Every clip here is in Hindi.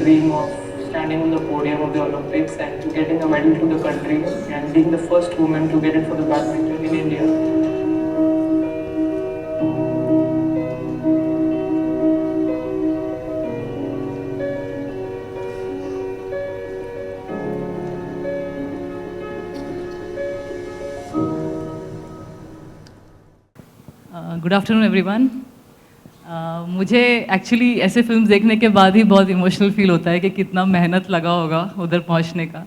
dream of standing on the podium of the Olympics and getting a medal to the country and being the first woman to get it for the badminton in India. Good afternoon everyone. मुझे एक्चुअली ऐसे फिल्म्स देखने के बाद ही बहुत इमोशनल फील होता है कि कितना मेहनत लगा होगा उधर पहुंचने का,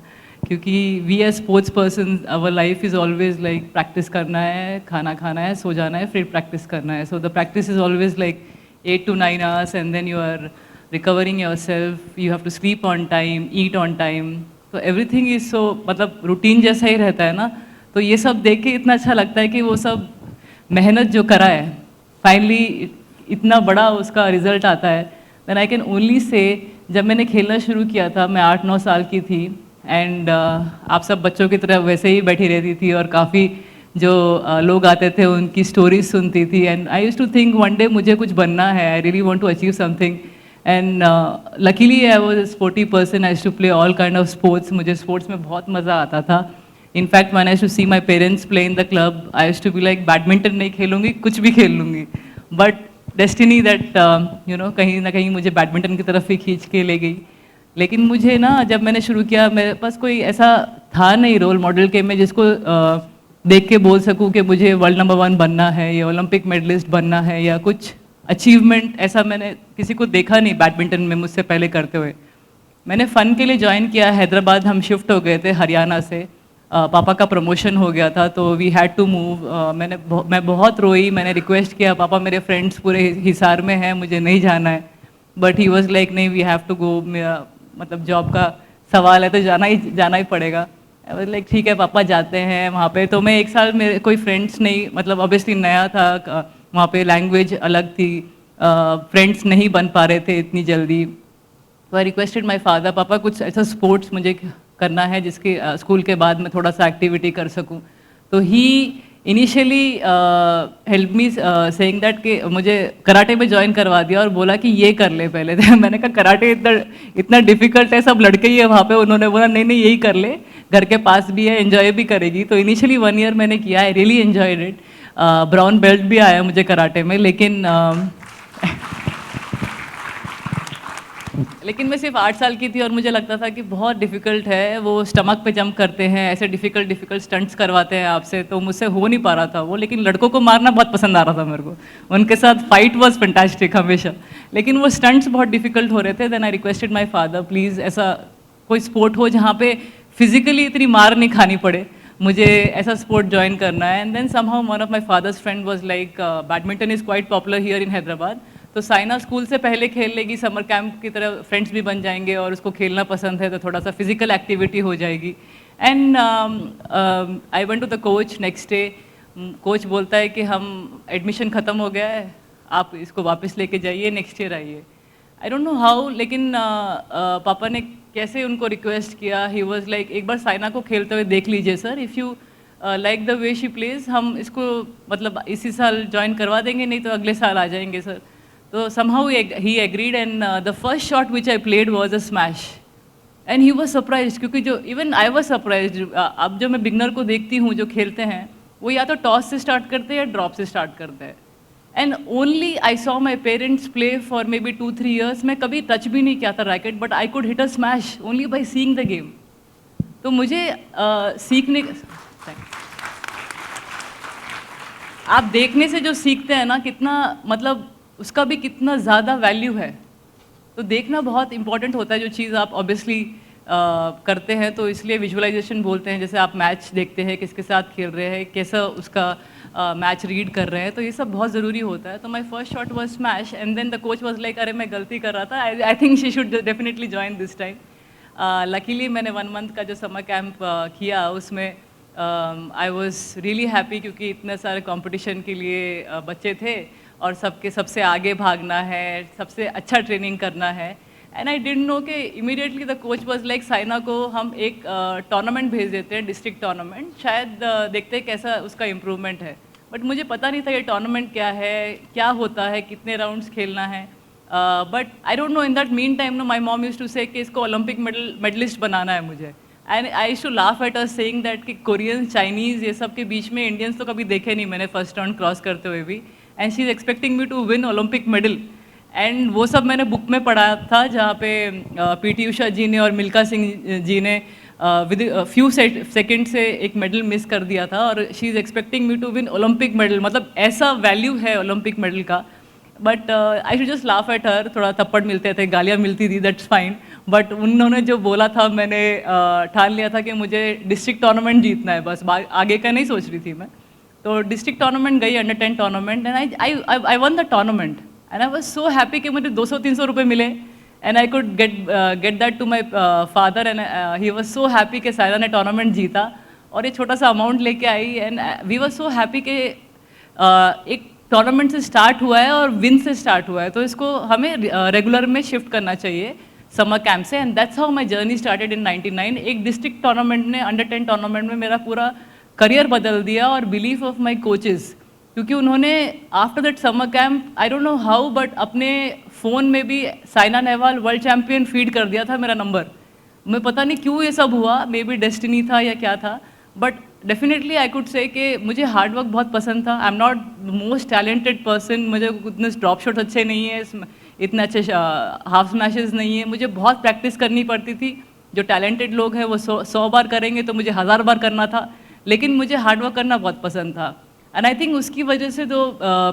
क्योंकि we as sports person our life is always like practice करना है, खाना खाना है, सो जाना है, फिर प्रैक्टिस करना है। So the practice is always like 8 to 9 hours and then you are recovering yourself, you have to sleep on time, eat on time, तो एवरीथिंग इज़ सो मतलब रूटीन जैसा ही रहता है ना। तो ये सब देख के इतना अच्छा लगता है कि वो सब मेहनत जो करा है फाइनली इतना बड़ा उसका रिजल्ट आता है। Then I can only say जब मैंने खेलना शुरू किया था मैं 8-9 साल की थी एंड आप सब बच्चों की तरह वैसे ही बैठी रहती थी और काफ़ी जो लोग आते थे उनकी स्टोरीज सुनती थी and I used to think one day मुझे कुछ बनना है, I really want to achieve something and luckily I was a sporty person, I used to play all kind of sports. मुझे स्पोर्ट्स में बहुत मज़ा आता था। In fact, when I used to see my parents play in the club, I used to be like, badminton नहीं खेलूंगी, कुछ भी खेल लूँगी। But destiny that कहीं ना कहीं मुझे बैडमिंटन की तरफ ही खींच के ले गई। लेकिन मुझे ना जब मैंने शुरू किया मेरे पास कोई ऐसा था नहीं रोल मॉडल के मैं जिसको देख के बोल सकूं कि मुझे वर्ल्ड नंबर 1 बनना है या ओलंपिक मेडलिस्ट बनना है या कुछ अचीवमेंट ऐसा मैंने किसी को देखा नहीं बैडमिंटन में मुझसे पहले करते हुए। मैंने फ़न के लिए ज्वाइन किया हैदराबाद, हम शिफ्ट हो गए थे हरियाणा से। पापा का प्रमोशन हो गया था तो वी हैड टू मूव। मैं बहुत रोई, मैंने रिक्वेस्ट किया पापा मेरे फ्रेंड्स पूरे हिसार में हैं, मुझे नहीं जाना है, बट ही वाज लाइक नहीं वी हैव टू गो, मतलब जॉब का सवाल है तो जाना ही पड़ेगा। आई वाज लाइक ठीक है पापा जाते हैं वहाँ पे। तो मैं 1 साल मेरे कोई फ्रेंड्स नहीं, मतलब ऑब्वियसली नया था वहाँ पे, लैंग्वेज अलग थी, फ्रेंड्स नहीं बन पा रहे थे इतनी जल्दी। तो आई रिक्वेस्टेड माई फादर पापा कुछ ऐसा स्पोर्ट्स मुझे करना है जिसके स्कूल के बाद मैं थोड़ा सा एक्टिविटी कर सकूं। तो ही initially help me saying that कि मुझे कराटे में ज्वाइन करवा दिया और बोला कि ये कर ले पहले। मैंने कहा कराटे इतना डिफिकल्ट है, सब लड़के ही है वहाँ पे। उन्होंने बोला नहीं नहीं यही कर ले, घर के पास भी है, एंजॉय भी करेगी। तो इनिशियली 1 year मैंने किया, I really enjoyed it. Brown belt भी आया मुझे कराटे में, लेकिन मैं सिर्फ 8 साल की थी और मुझे लगता था कि बहुत डिफ़िकल्ट है, वो स्टमक पे जंप करते हैं, ऐसे डिफ़िकल्ट स्टंट्स करवाते हैं आपसे, तो मुझसे हो नहीं पा रहा था वो। लेकिन लड़कों को मारना बहुत पसंद आ रहा था मेरे को, उनके साथ फाइट वाज फैंटास्टिक हमेशा, लेकिन वो स्टंट्स बहुत डिफ़िकल्ट हो रहे थे। Then I requested my father please ऐसा कोई स्पोर्ट हो जहाँ पे फिजिकली इतनी मार नहीं खानी पड़े, मुझे ऐसा स्पोर्ट ज्वाइन करना है। And then somehow one of my father's friend was like badminton is quite popular here in Hyderabad, तो साइना स्कूल से पहले खेल लेगी, समर कैंप की तरह फ्रेंड्स भी बन जाएंगे और उसको खेलना पसंद है तो थोड़ा सा फिजिकल एक्टिविटी हो जाएगी। And I went to the coach next day. Coach बोलता है कि हम एडमिशन ख़त्म हो गया है, आप इसको वापस लेके जाइए, नेक्स्ट ईयर आइए। आई डोंट नो हाउ, लेकिन पापा ने कैसे उनको रिक्वेस्ट किया, ही वॉज लाइक एक बार साइना को खेलते हुए देख लीजिए sir, if you like the way she plays, हम इसको मतलब इसी साल ज्वाइन करवा देंगे, नहीं तो अगले साल आ जाएंगे सर। तो somehow he agreed and the first shot which I played was a smash and he was surprised, क्योंकि जो even I was surprised। अब जो मैं बिगनर को देखती हूँ जो खेलते हैं वो या तो टॉस से स्टार्ट करते हैं या ड्रॉप से स्टार्ट करते हैं। And only I saw my parents play for may be 2-3 years, मैं कभी टच भी नहीं किया था racket, but I could hit a smash only by seeing the game. तो मुझे सीखने, आप देखने से जो सीखते हैं ना कितना, मतलब उसका भी कितना ज़्यादा वैल्यू है। तो देखना बहुत इंपॉर्टेंट होता है, जो चीज़ आप ऑब्वियसली करते हैं, तो इसलिए विजुअलाइजेशन बोलते हैं। जैसे आप मैच देखते हैं, किसके साथ खेल रहे हैं, कैसा उसका मैच रीड कर रहे हैं, तो ये सब बहुत ज़रूरी होता है। तो my first shot was smash and then the coach was like अरे मैं गलती कर रहा था, I think she should definitely join this time. Luckily मैंने 1 month का जो समर कैंप किया उसमें आई वॉज रियली हैप्पी, क्योंकि इतने सारे कॉम्पिटिशन के लिए बच्चे थे और सबसे आगे भागना है, सबसे अच्छा ट्रेनिंग करना है। एंड आई डिडंट नो कि immediately the coach was like Saina को हम एक टूर्नामेंट भेज देते हैं, डिस्ट्रिक्ट टूर्नामेंट, शायद देखते हैं कैसा उसका इम्प्रूवमेंट है। बट मुझे पता नहीं था ये टूर्नामेंट क्या है, क्या होता है, कितने राउंड्स खेलना है। But I don't know in that meantime no my mom use to say कि इसको ओलंपिक मेडलिस्ट बनाना है मुझे. And I use to laugh at a saying that कि कोरियन चाइनीज़ ये सब के बीच में इंडियंस तो कभी देखे नहीं मैंने फर्स्ट राउंड क्रॉस करते हुए भी. And she is expecting me to win Olympic medal. एंड वो सब मैंने बुक में पढ़ा था जहाँ पे पीटी उषा जी ने और मिल्खा सिंह जी ने विद फ्यू सेकेंड से एक मेडल मिस कर दिया था और she is expecting me to win Olympic medal. मतलब ऐसा वैल्यू है ओलंपिक मेडल का. But I should just laugh at her. थोड़ा थप्पड़ मिलते थे, गालियाँ मिलती थी, दैट्स फाइन. बट उन्होंने जो बोला था मैंने ठान लिया था कि मुझे डिस्ट्रिक्ट टूर्नामेंट जीतना है बस, आगे का नहीं सोच रही थी मैं. तो डिस्ट्रिक्ट टूर्नामेंट गई, under 10 tournament, and I won the tournament. And I was so happy कि मुझे 200-300 रुपये मिले. And I could get that to my father. And he was so happy कि सायरा ने टूर्नामेंट जीता और ये छोटा सा अमाउंट लेके आई. And we was so happy कि एक टूर्नामेंट से स्टार्ट हुआ है और विन से स्टार्ट हुआ है. तो इसको हमें रेगुलर में शिफ्ट करना चाहिए समर कैंप से. And that's how my journey started in 99. एक डिस्ट्रिक्ट टूर्नामेंट ने, अंडर 10 टूर्नामेंट में मेरा पूरा करियर बदल दिया और बिलीफ ऑफ माई कोचेज़. क्योंकि उन्होंने after that summer camp I don't know how but अपने फ़ोन में भी Saina Nehwal world champion feed कर दिया था मेरा नंबर. मैं पता नहीं क्यों ये सब हुआ, मे बी डेस्टिनी था या क्या था. But definitely I could say कि मुझे हार्ड वर्क बहुत पसंद था. I am not most talented person. मुझे उतने ड्रॉप शॉट्स अच्छे नहीं है, इतने अच्छे हाफ स्मैशेस नहीं है. मुझे बहुत प्रैक्टिस करनी पड़ती थी. जो टैलेंटेड लोग हैं वो 100 बार करेंगे तो मुझे 1000 बार करना था. लेकिन मुझे हार्ड वर्क करना बहुत पसंद था. एंड आई थिंक उसकी वजह से जो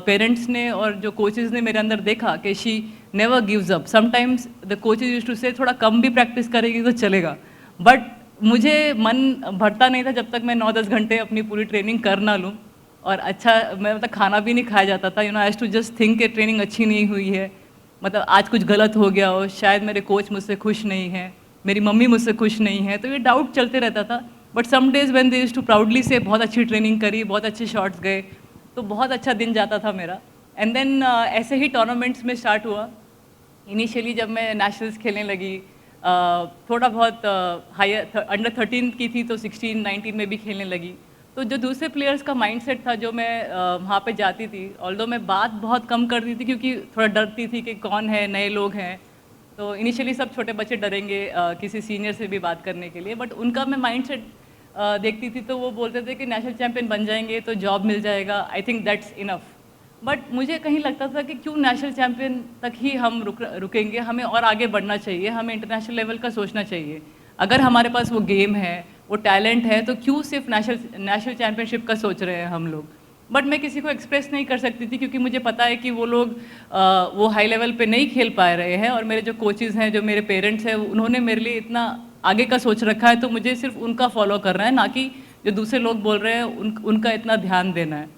पेरेंट्स ने और जो कोचेज़ ने मेरे अंदर देखा कि she never gives up. Sometimes the coaches used to say थोड़ा कम भी प्रैक्टिस करेगी तो चलेगा. बट मुझे मन भरता नहीं था जब तक मैं 9-10 घंटे अपनी पूरी ट्रेनिंग कर ना लूँ. और अच्छा मैं मतलब खाना भी नहीं खाया जाता था. आई टू जस्ट थिंक कि ट्रेनिंग अच्छी नहीं हुई है, मतलब आज कुछ गलत हो गया हो, शायद मेरे कोच मुझसे खुश नहीं है, मेरी मम्मी मुझसे खुश नहीं है. तो ये डाउट चलते रहता था. But some days when they used to proudly say बहुत अच्छी ट्रेनिंग करी, बहुत अच्छे शॉट्स गए, तो बहुत अच्छा दिन जाता था मेरा. एंड देन ऐसे ही टूर्नामेंट्स में स्टार्ट हुआ. इनिशियली जब मैं नेशनल्स खेलने लगी, थोड़ा बहुत हायर अंडर 13 की थी तो 16-19 में भी खेलने लगी. तो जो दूसरे प्लेयर्स का माइंडसेट था जो मैं वहाँ पे जाती थी, ऑल्दो मैं बात बहुत कम करती थी क्योंकि थोड़ा डरती थी कि कौन है, नए लोग हैं. तो इनिशियली सब छोटे बच्चे डरेंगे किसी सीनियर से भी बात करने के लिए. बट उनका मैं माइंडसेट देखती थी तो वो बोलते थे कि नेशनल चैम्पियन बन जाएंगे तो जॉब मिल जाएगा, I think that's enough. But मुझे कहीं लगता था कि क्यों नेशनल चैम्पियन तक ही हम रुकेंगे, हमें और आगे बढ़ना चाहिए, हमें इंटरनेशनल लेवल का सोचना चाहिए. अगर हमारे पास वो गेम है, वो टैलेंट है, तो क्यों सिर्फ नेशनल चैम्पियनशिप का सोच रहे हैं हम लोग. बट मैं किसी को एक्सप्रेस नहीं कर सकती थी क्योंकि मुझे पता है कि वो लोग वो हाई लेवल पे नहीं खेल पा रहे हैं. और मेरे जो कोचेज़ हैं, जो मेरे पेरेंट्स हैं, उन्होंने मेरे लिए इतना आगे का सोच रखा है, तो मुझे सिर्फ उनका फॉलो करना है, ना कि जो दूसरे लोग बोल रहे हैं उनका इतना ध्यान देना है.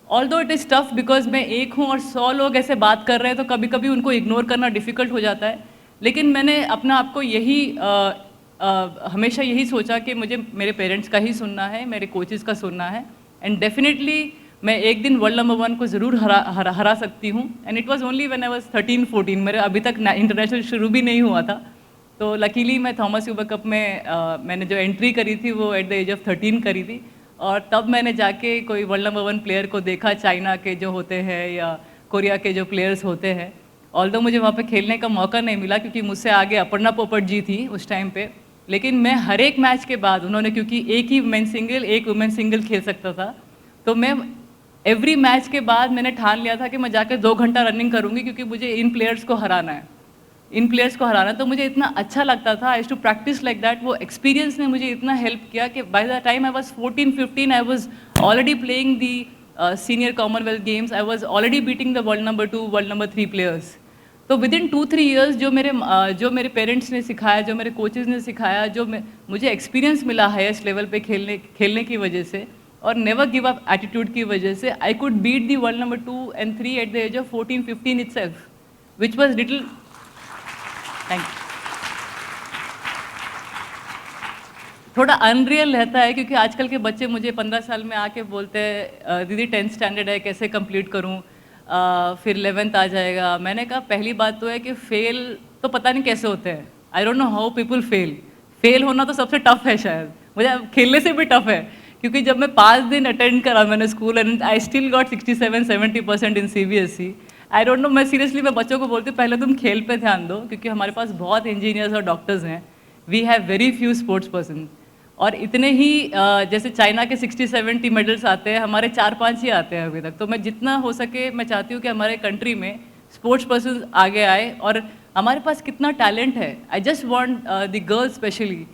Although it is tough because मैं एक हूँ और 100 लोग ऐसे बात कर रहे हैं तो कभी कभी उनको इग्नोर करना डिफ़िकल्ट हो जाता है. लेकिन मैंने अपना आपको यही हमेशा यही सोचा कि मुझे मेरे पेरेंट्स का ही सुनना है, मेरे कोचेज़ का सुनना है. एंड डेफिनेटली मैं एक दिन वर्ल्ड नंबर 1 को ज़रूर हरा सकती हूँ. And it was only when I was 13-14. मेरे अभी तक इंटरनेशनल शुरू भी नहीं हुआ था. तो लकीली मैं थॉमस यूबर कप में मैंने जो एंट्री करी थी वो एट द एज ऑफ 13 करी थी. और तब मैंने जाके कोई वर्ल्ड नंबर 1 प्लेयर को देखा, चाइना के जो होते हैं या कोरिया के जो प्लेयर्स होते हैं. ऑल्दो मुझे वहाँ पे खेलने का मौका नहीं मिला क्योंकि मुझसे आगे अपर्णा पोपट जी थी उस टाइम पे. लेकिन मैं हर एक मैच के बाद, उन्होंने क्योंकि एक ही मेन सिंगल एक वुमेन सिंगल खेल सकता था, तो मैं एवरी मैच के बाद मैंने ठान लिया था कि मैं जाकर 2 घंटा रनिंग करूँगी क्योंकि मुझे इन प्लेयर्स को हराना है, इन प्लेयर्स को हराना. तो मुझे इतना अच्छा लगता था, आई टू प्रैक्टिस लाइक दैट. वो एक्सपीरियंस ने मुझे इतना हेल्प किया कि by the time I was 14-15 I was already playing the senior Commonwealth games. I was already beating the world number 2, world number 3 players. तो विद इन 2-3 ईयर्स जो मेरे पेरेंट्स ने सिखाया, जो मेरे कोचेज़ ने सिखाया, जो मुझे एक्सपीरियंस मिला हाईएस्ट लेवल पे खेलने की वजह से और नेवर गिव अप एटीट्यूड की वजह से, I could beat the world number 2 and 3 at the age of 14-15 itself, which was little. Thank you. थोड़ा अनरियल रहता है क्योंकि आजकल के बच्चे मुझे 15 साल में आके बोलते हैं दीदी 10th स्टैंडर्ड है, कैसे कंप्लीट करूं, फिर 11th आ जाएगा. मैंने कहा पहली बात तो है कि फेल तो पता नहीं कैसे होते हैं. I don't know how people fail होना तो सबसे टफ है, शायद मुझे खेलने से भी टफ है. क्योंकि जब मैं 5 दिन अटेंड करा मैंने school and I still got 67-70% in CBSE. I don't no, मैं सीरियसली मैं बच्चों को बोलती हूँ पहले तुम खेल पे ध्यान दो, क्योंकि हमारे पास बहुत इंजीनियर्स और डॉक्टर्स हैं, we have very few sports person. और इतने ही जैसे चाइना के 60-70 मेडल्स आते हैं, हमारे 4-5 ही आते हैं अभी तक। तो मैं जितना हो सके मैं चाहती हूँ कि हमारे कंट्री में स्पोर्ट्स पर्सन आगे आए, और हमारे पास कितना टैलेंट है। I just want the girls specially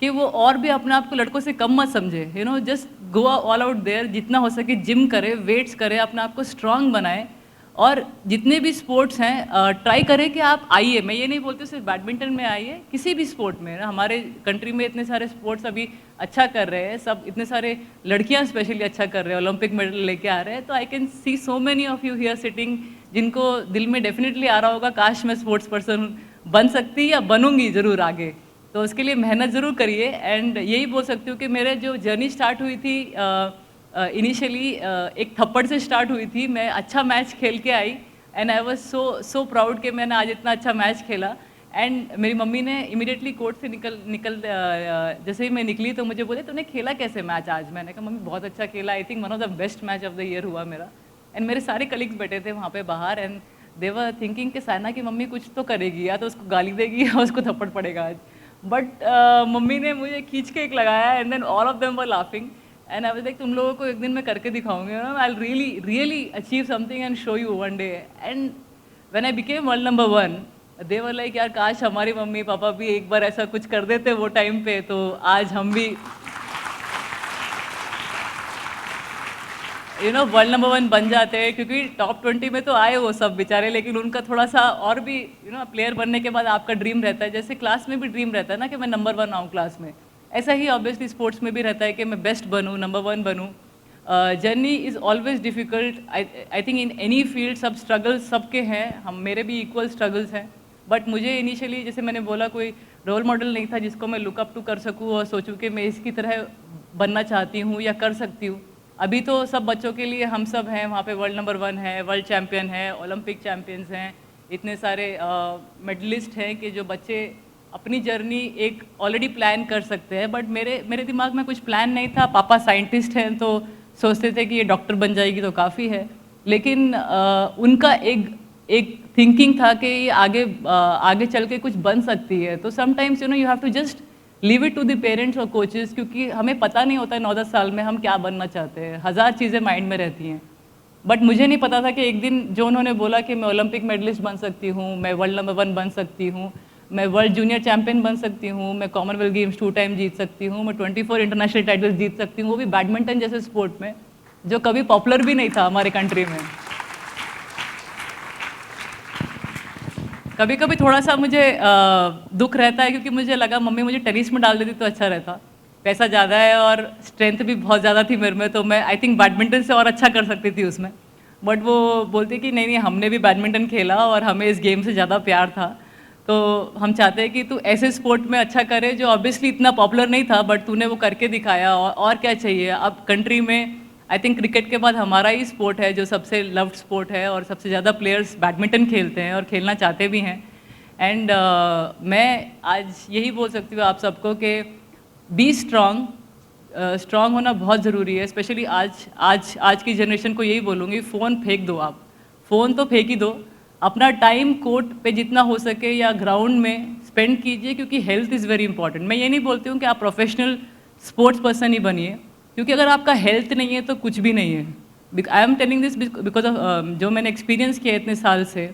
कि वो और भी अपने आप को लड़कों से कम मत समझे, you know, just go all out there, जितना हो सके जिम करे, वेट्स करे, अपने आप को स्ट्रांग बनाए। और जितने भी स्पोर्ट्स हैं ट्राई करें कि आप आइए। मैं ये नहीं बोलती सिर्फ बैडमिंटन में आइए, किसी भी स्पोर्ट में ना। हमारे कंट्री में इतने सारे स्पोर्ट्स अभी अच्छा कर रहे हैं, सब इतने सारे लड़कियां स्पेशली अच्छा कर रहे हैं, ओलंपिक मेडल लेके आ रहे हैं। तो I can see so many of you here sitting जिनको दिल में डेफिनेटली आ रहा होगा काश मैं स्पोर्ट्स पर्सन बन सकती या बनूंगी ज़रूर आगे। तो उसके लिए मेहनत ज़रूर करिए। एंड यही बोल सकती हूँ कि मेरे जो जर्नी स्टार्ट हुई थी इनिशियली एक थप्पड़ से स्टार्ट हुई थी। मैं अच्छा मैच खेल के आई and I was so proud कि मैंने आज इतना अच्छा मैच खेला। एंड मेरी मम्मी ने इमीडिएटली कोर्ट से निकल जैसे ही मैं निकली तो मुझे बोले तूने खेला कैसे मैच आज? मैंने कहा मम्मी बहुत अच्छा खेला, I think one of the best match of the year हुआ मेरा। एंड मेरे सारे कलीग्स बैठे थे वहाँ पे बाहर एंड दे वर थिंकिंग कि साइना की मम्मी कुछ तो करेगी, या तो उसको गाली देगी या उसको थप्पड़ पड़ेगा आज। बट मम्मी ने मुझे खींच के एक लगाया and then all of them were laughing and I was like तुम लोगों को एक दिन मैं करके दिखाऊंगी, you know, I will really achieve something and show you one day. And when I became world number 1 they were like यार काश हमारी मम्मी पापा भी एक बार ऐसा कुछ कर देते वो टाइम पे, तो आज हम भी यू नो वर्ल्ड नंबर 1 बन जाते हैं। क्योंकि टॉप 20 में तो आए वो सब बेचारे, लेकिन उनका थोड़ा सा और भी यू नो प्लेयर बनने के बाद आपका ड्रीम रहता है, जैसे क्लास में भी ड्रीम रहता है ना कि मैं नंबर 1 आऊँ क्लास में, ऐसा ही ऑब्वियसली स्पोर्ट्स में भी रहता है कि मैं बेस्ट बनूँ, नंबर 1 बनूँ। Journey is always difficult, I think in any field सब स्ट्रगल्स सबके हैं, हम मेरे भी इक्वल स्ट्रगल्स हैं। बट मुझे इनिशियली जैसे मैंने बोला कोई रोल मॉडल नहीं था जिसको मैं लुकअप टू कर सकूँ और सोचूं कि मैं इसकी तरह बनना चाहती हूँ या कर सकती हूँ। अभी तो सब बच्चों के लिए हम सब हैं वहाँ पे, वर्ल्ड नंबर 1 है, वर्ल्ड चैम्पियन है, ओलंपिक चैम्पियंस हैं, इतने सारे मेडलिस्ट हैं कि जो बच्चे अपनी जर्नी एक ऑलरेडी प्लान कर सकते हैं। बट मेरे दिमाग में कुछ प्लान नहीं था। पापा साइंटिस्ट हैं तो सोचते थे कि ये डॉक्टर बन जाएगी तो काफ़ी है, लेकिन उनका एक थिंकिंग था कि ये आगे चल के कुछ बन सकती है। तो sometimes you know you have to just leave it to the parents और कोचेस, क्योंकि हमें पता नहीं होता है 9-10 साल में हम क्या बनना चाहते हैं, हज़ार चीज़ें माइंड में रहती हैं। बट मुझे नहीं पता था कि एक दिन जो उन्होंने बोला कि मैं ओलंपिक मेडलिस्ट बन सकती हूँ, मैं वर्ल्ड नंबर 1 बन सकती हूँ, मैं वर्ल्ड जूनियर चैंपियन बन सकती हूँ, मैं कॉमनवेल्थ गेम्स 2 टाइम जीत सकती हूँ, मैं 24 इंटरनेशनल टाइटल्स जीत सकती हूँ, वो भी बैडमिंटन जैसे स्पोर्ट में जो कभी पॉपुलर भी नहीं था हमारे कंट्री में। कभी कभी थोड़ा सा मुझे दुख रहता है, क्योंकि मुझे लगा मम्मी मुझे टेनिस में डाल देती तो अच्छा रहता, पैसा ज़्यादा है और स्ट्रेंथ भी बहुत ज़्यादा थी मेरे में, तो मैं आई थिंक बैडमिंटन से और अच्छा कर सकती थी उसमें। बट वो बोलती कि नहीं हमने भी बैडमिंटन खेला और हमें इस गेम से ज़्यादा प्यार था, तो हम चाहते हैं कि तू ऐसे स्पोर्ट में अच्छा करे जो ऑब्वियसली इतना पॉपुलर नहीं था, बट तूने वो करके दिखाया, और क्या चाहिए। अब कंट्री में आई थिंक क्रिकेट के बाद हमारा ही स्पोर्ट है जो सबसे लव्ड स्पोर्ट है, और सबसे ज़्यादा प्लेयर्स बैडमिंटन खेलते हैं और खेलना चाहते भी हैं। एंड मैं आज यही बोल सकती हूँ आप सबको कि बी स्ट्रांग, स्ट्रांग होना बहुत ज़रूरी है। स्पेशली आज की जनरेशन को यही बोलूँगी, फ़ोन फेंक दो, आप फ़ोन तो फेंक ही दो, अपना टाइम कोर्ट पे जितना हो सके या ग्राउंड में स्पेंड कीजिए, क्योंकि हेल्थ इज़ वेरी इंपॉर्टेंट। मैं ये नहीं बोलती हूँ कि आप प्रोफेशनल स्पोर्ट्स पर्सन ही बनिए, क्योंकि अगर आपका हेल्थ नहीं है तो कुछ भी नहीं है। I am telling this because of जो मैंने एक्सपीरियंस किया इतने साल से।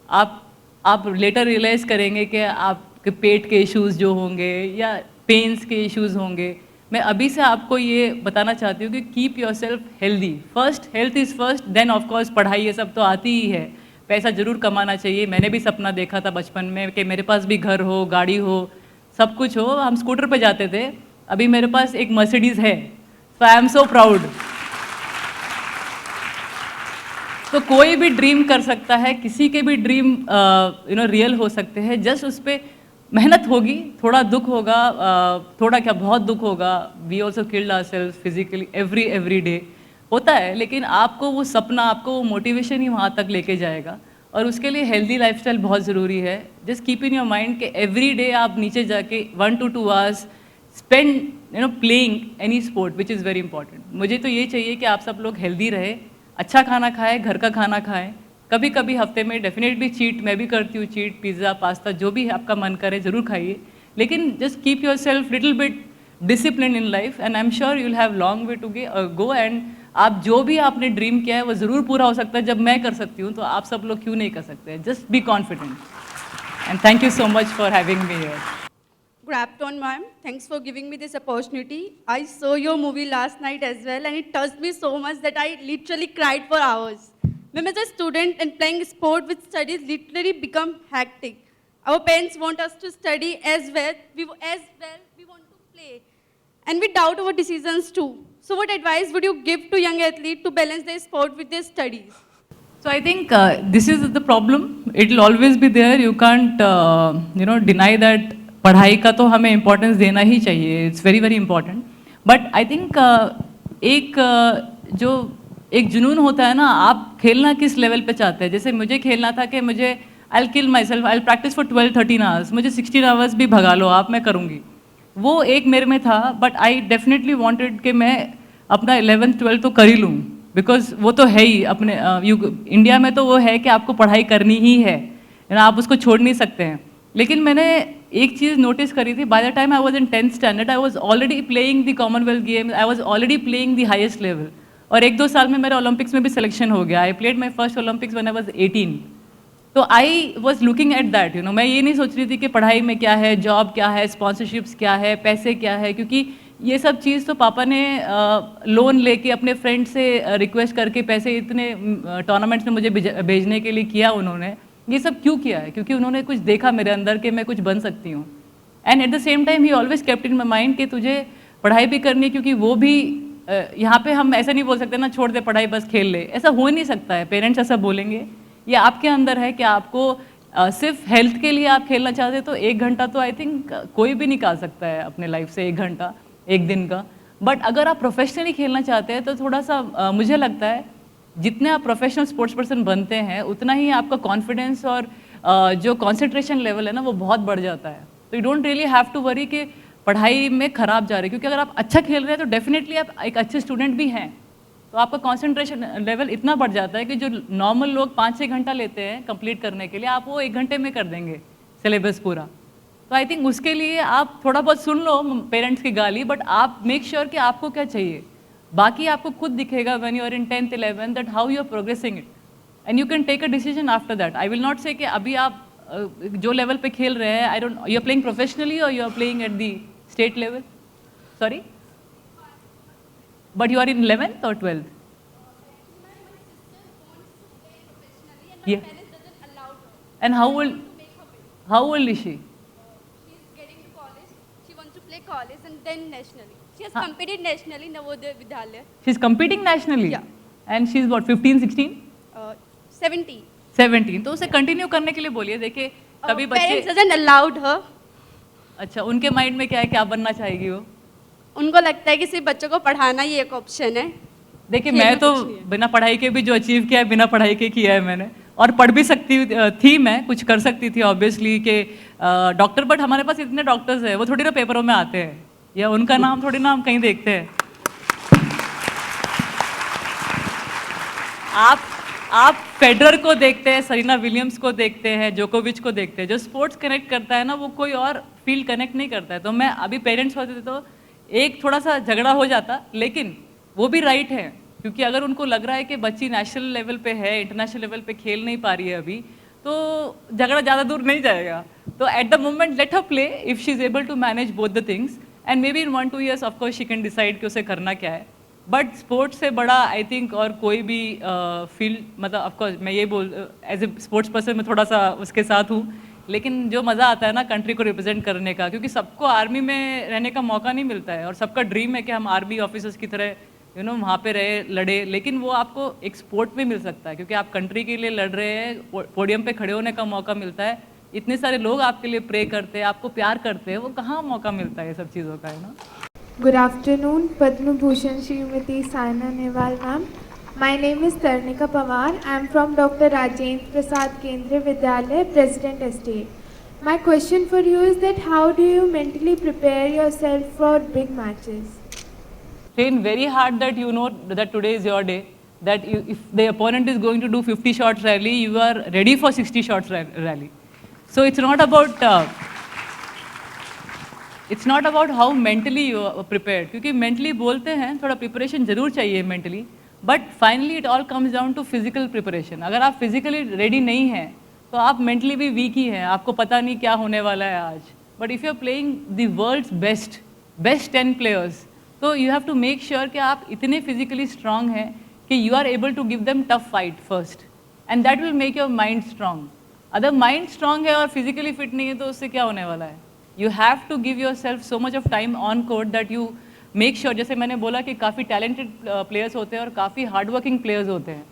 आप लेटर रियलाइज़ करेंगे कि आपके पेट के इश्यूज़ जो होंगे या पेन्स के इश्यूज़ होंगे। मैं अभी से आपको ये बताना चाहती हूँ कि keep yourself healthy first, health is first, then of course पढ़ाई ये सब तो आती ही है, पैसा ज़रूर कमाना चाहिए। मैंने भी सपना देखा था बचपन में कि मेरे पास भी घर हो, गाड़ी हो, सब कुछ हो। हम स्कूटर पे जाते थे, अभी मेरे पास एक मर्सिडीज़ है, सो आई एम सो प्राउड। तो कोई भी ड्रीम कर सकता है, किसी के भी ड्रीम यू नो रियल हो सकते हैं, जस्ट उस पर मेहनत होगी, थोड़ा दुख होगा, थोड़ा क्या बहुत दुख होगा। We also killed ourselves physically every day होता है, लेकिन आपको वो सपना, आपको वो मोटिवेशन ही वहाँ तक लेके जाएगा। और उसके लिए हेल्दी लाइफस्टाइल बहुत ज़रूरी है। Just keep in your mind कि एवरी डे आप नीचे जाके 1 to 2 hours spend you know playing any sport, which is very important. मुझे तो ये चाहिए कि आप सब लोग हेल्दी रहे, अच्छा खाना खाएं, घर का खाना खाएं, कभी कभी हफ्ते में डेफिनेटली चीट मैं भी करती हूँ, चीट पिज़्ज़ा पास्ता जो भी आपका मन करे ज़रूर खाइए, लेकिन just keep yourself little bit discipline in life and I am sure you will have long way to go एंड आप जो भी आपने ड्रीम किया है वो ज़रूर पूरा हो सकता है। जब मैं कर सकती हूँ तो आप सब लोग क्यों नहीं कर सकते? Just be confident and thank you so much for having me here. Good afternoon, ma'am. Thanks for giving me this opportunity. I saw your movie last night as well, and it touched me so much that I literally cried for hours. When as a student and playing sport with studies literally become hectic. Our parents want us to study as well. We want to play, and we doubt our decisions too. So, what advice would you give to young athletes to balance their sport with their studies? So I think this is the problem. It will always be there. You can't deny that. पढ़ाई का तो हमें इम्पोर्टेंस देना ही चाहिए, it's very very important, but I think जो एक जुनून होता है ना, आप खेलना किस लेवल पे चाहते हैं। जैसे मुझे खेलना था कि मुझे I kill myself, I practice for 12-13 hours, मुझे 16 आवर्स भी भगा लो आप, मैं करूँगी, वो एक मेरे में था। बट आई डेफिनेटली वॉन्टेड कि मैं अपना 11th-12th तो कर ही लूँ, बिकॉज वो तो है ही अपने इंडिया में तो वो है कि आपको पढ़ाई करनी ही है, आप उसको छोड़ नहीं सकते हैं। लेकिन मैंने एक चीज़ नोटिस करी थी, by the time I was in 10th standard I was already playing the Commonwealth game, I was already playing the highest level, और 1-2 साल में मेरा ओलंपिक्स में भी सिलेक्शन हो गया। I played my first Olympics when I was 18। तो I was looking at that, मैं ये नहीं सोच रही थी कि पढ़ाई में क्या है, जॉब क्या है, स्पॉन्सरशिप्स क्या है, पैसे क्या है, क्योंकि ये सब चीज़ तो पापा ने लोन लेके अपने फ्रेंड से रिक्वेस्ट करके पैसे इतने टूर्नामेंट्स में मुझे भेजने के लिए किया उन्होंने। ये सब क्यों किया है? क्योंकि उन्होंने कुछ देखा मेरे अंदर कि मैं कुछ बन सकती हूँ। And at the same time he always kept in my mind कि तुझे पढ़ाई भी करनी है, क्योंकि वो भी यहाँ पे हम ऐसा नहीं बोल सकते ना, छोड़ दे पढ़ाई बस खेल ले, ऐसा हो ही नहीं सकता है। पेरेंट्स ऐसा बोलेंगे, ये आपके अंदर है कि आपको सिर्फ हेल्थ के लिए आप खेलना चाहते हैं, तो 1 घंटा तो आई थिंक कोई भी निकाल सकता है अपने लाइफ से, 1 घंटा एक दिन का। बट अगर आप प्रोफेशनली खेलना चाहते हैं तो थोड़ा सा मुझे लगता है जितने आप प्रोफेशनल स्पोर्ट्स पर्सन बनते हैं उतना ही आपका कॉन्फिडेंस और जो कॉन्सेंट्रेशन लेवल है ना वो बहुत बढ़ जाता है। तो you don't really have to worry कि पढ़ाई में खराब जा रही है, क्योंकि अगर आप अच्छा खेल रहे हैं तो डेफिनेटली आप एक अच्छे स्टूडेंट भी हैं, तो आपका कॉन्सेंट्रेशन लेवल इतना बढ़ जाता है कि जो नॉर्मल लोग 5-6 घंटा लेते हैं कंप्लीट करने के लिए, आप वो 1 घंटे में कर देंगे सिलेबस पूरा। तो आई थिंक उसके लिए आप थोड़ा बहुत सुन लो पेरेंट्स की गाली, बट आप मेक श्योर कि आपको क्या चाहिए, बाकी आपको खुद दिखेगा when you are in 10th 11th that how you are progressing it, and you can take a decision after that. I will not say कि अभी आप जो लेवल पे खेल रहे हैं, I don't, you are playing professionally और you are playing at the state level, sorry, but you are in 11th or 12th? Yeah. And how old is she? She's getting to college. She wants to play college and then nationally. She has competed nationally in Navodaya Vidyalaya. She's competing nationally? Yeah. And she's what, 15-16? 17. 17। तो उसे कंटिन्यू करने के लिए बोलिए। देखिए कभी Parents बच्चे, doesn't allowed her. अच्छा उनके माइंड में क्या है, क्या बनना चाहेगी वो? उनको लगता है कि सिर्फ बच्चों को पढ़ाना ही एक ऑप्शन है। देखिए मैं तो बिना पढ़ाई के भी जो अचीव किया है, बिना पढ़ाई के किया है मैंने, और पढ़ भी सकती थी, मैं कुछ कर सकती थी ऑब्वियसली कि डॉक्टर, बट हमारे पास इतने डॉक्टर्स हैं, वो थोड़ी ना पेपरों में आते हैं, या उनका नाम थोड़ी ना हम कहीं देखते हैं। आप फेडरर को देखते हैं, सरीना विलियम्स को देखते हैं, जोकोविच को देखते हैं, जो स्पोर्ट्स कनेक्ट करता है ना वो कोई और फील्ड कनेक्ट नहीं करता है। तो मैं अभी पेरेंट्स होते थे तो एक थोड़ा सा झगड़ा हो जाता, लेकिन वो भी राइट है, क्योंकि अगर उनको लग रहा है कि बच्ची नेशनल लेवल पे है, इंटरनेशनल लेवल पे खेल नहीं पा रही है अभी, तो झगड़ा ज़्यादा दूर नहीं जाएगा। तो at the moment let her play if she is able to manage both the things, and maybe in 1-2 years of course she can decide कि उसे करना क्या है। बट स्पोर्ट्स से बड़ा आई थिंक और कोई भी फील्ड, मतलब ऑफकोर्स मैं ये एज ए स्पोर्ट्स पर्सन मैं थोड़ा सा उसके साथ हूँ, लेकिन जो मज़ा आता है ना कंट्री को रिप्रेजेंट करने का, क्योंकि सबको आर्मी में रहने का मौका नहीं मिलता है, और सबका ड्रीम है कि हम आर्मी ऑफिसर्स की तरह वहाँ पे रहे, लड़े, लेकिन वो आपको एक स्पोर्ट में मिल सकता है, क्योंकि आप कंट्री के लिए लड़ रहे हैं, पोडियम पे खड़े होने का मौका मिलता है, इतने सारे लोग आपके लिए प्रे करते हैं, आपको प्यार करते हैं, वो कहाँ मौका मिलता है ये सब चीज़ों का, है ना। Good afternoon, Padma Bhushan Srimati Saina Newal ma'am. My name is Tarnika Pawar. I am from Dr. Rajendra Prasad Kendriya Vidyalaya, President Estate. My question for you is that how do you mentally prepare yourself for big matches? Train very hard that you know that today is your day. that if the opponent is going to do 50 shots rally, you are ready for 60 shots rally. So it's not about how mentally you are prepared. क्योंकि mentally बोलते हैं थोड़ा preparation जरूर चाहिए mentally, but finally it all comes down to physical preparation. अगर आप physically ready नहीं हैं, तो आप mentally भी weak ही हैं. आपको पता नहीं क्या होने वाला है आज. But if you are playing the world's best 10 players, तो you have to make sure कि आप इतने physically strong हैं कि you are able to give them tough fight first, and that will make your mind strong. अगर mind strong है और physically fit नहीं है तो उससे क्या होने वाला है? You have to give yourself so much of time on court that you make sure, जैसे मैंने बोला कि काफ़ी talented players होते हैं और काफ़ी hard working players होते हैं.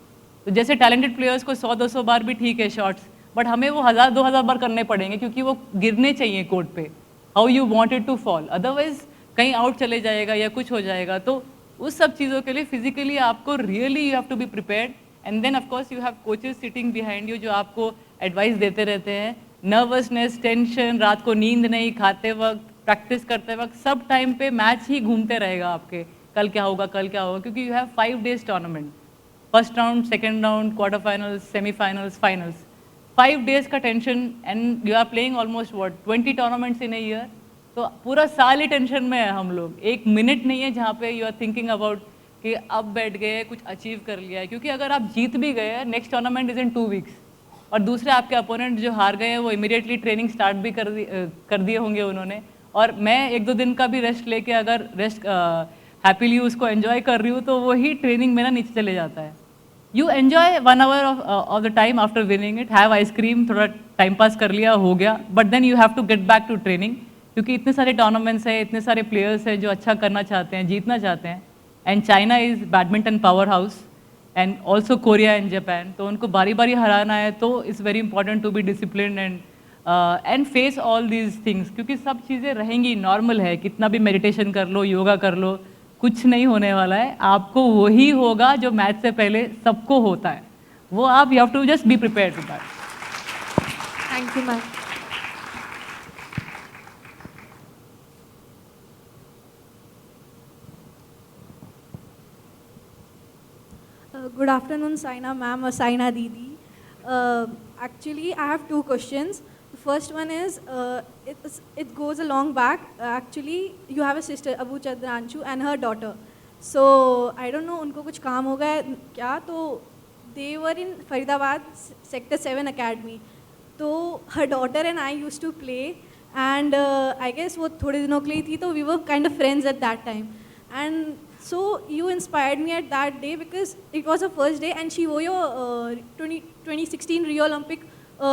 तो जैसे talented players को 100-200 बार भी ठीक है shots, but हमें वो 1000-2000 बार करने पड़ेंगे क्योंकि वो गिरने चाहिए कोर्ट पे. How you want it to fall, otherwise कहीं आउट चले जाएगा या कुछ हो जाएगा. तो उस सब चीज़ों के लिए फिजिकली आपको really you have to be prepared, and then of course you have coaches sitting behind you जो आपको एडवाइस देते रहते हैं. नर्वसनेस, टेंशन, रात को नींद नहीं, खाते वक्त, प्रैक्टिस करते वक्त, सब टाइम पे मैच ही घूमते रहेगा आपके, कल क्या होगा, क्योंकि you have 5 days tournament. First round, second round, quarter finals, semifinals, finals, 5 days का tension, and you are playing almost 20 tournaments in a year. तो पूरा साल ही टेंशन में है हम लोग. एक मिनट नहीं है जहाँ पे यू आर थिंकिंग अबाउट कि अब बैठ गए, कुछ अचीव कर लिया है. क्योंकि अगर आप जीत भी गए, next tournament is in 2 weeks, और दूसरे आपके अपोनेंट जो हार गए हैं वो इमीडिएटली ट्रेनिंग स्टार्ट भी कर दिए होंगे उन्होंने. और मैं 1-2 दिन का भी रेस्ट लेके अगर रेस्ट हैप्पीली उसको एंजॉय कर रही हूँ तो वही ट्रेनिंग मेरा नीचे चले जाता है. You enjoy 1 hour of the time after winning it, have ice cream, थोड़ा टाइम पास कर लिया, हो गया, but then you have to get back to training. क्योंकि इतने सारे टूर्नामेंट्स हैं, इतने सारे प्लेयर्स हैं जो अच्छा करना चाहते हैं, जीतना चाहते हैं. And China is badminton powerhouse, and also Korea and Japan. तो उनको बारी बारी हराना है, तो it's very important to be discipline and face all these things. क्योंकि सब चीज़ें रहेंगी, नॉर्मल है, कितना भी मेडिटेशन कर लो, योगा कर लो, कुछ नहीं होने वाला है. आपको वही होगा जो मैच से पहले सबको होता है, वो आप you have to just be prepared to that. Thank you ma'am. Good afternoon, Saina ma'am or Saina Didi. Actually, I have 2 questions. The first one is, it goes a long back. Actually, you have a sister, Abu Chadranshu, and her daughter. So, I don't know, उनको कुछ काम हो गया क्या, तो they were in Faridabad Sector 7 Academy. तो her daughter and I used to play, and I guess वो थोड़े दिनों के लिए थी, तो we were kind of friends at that time. And so you inspired me at that day because it was her first day and she wore your 2016 Rio Olympic,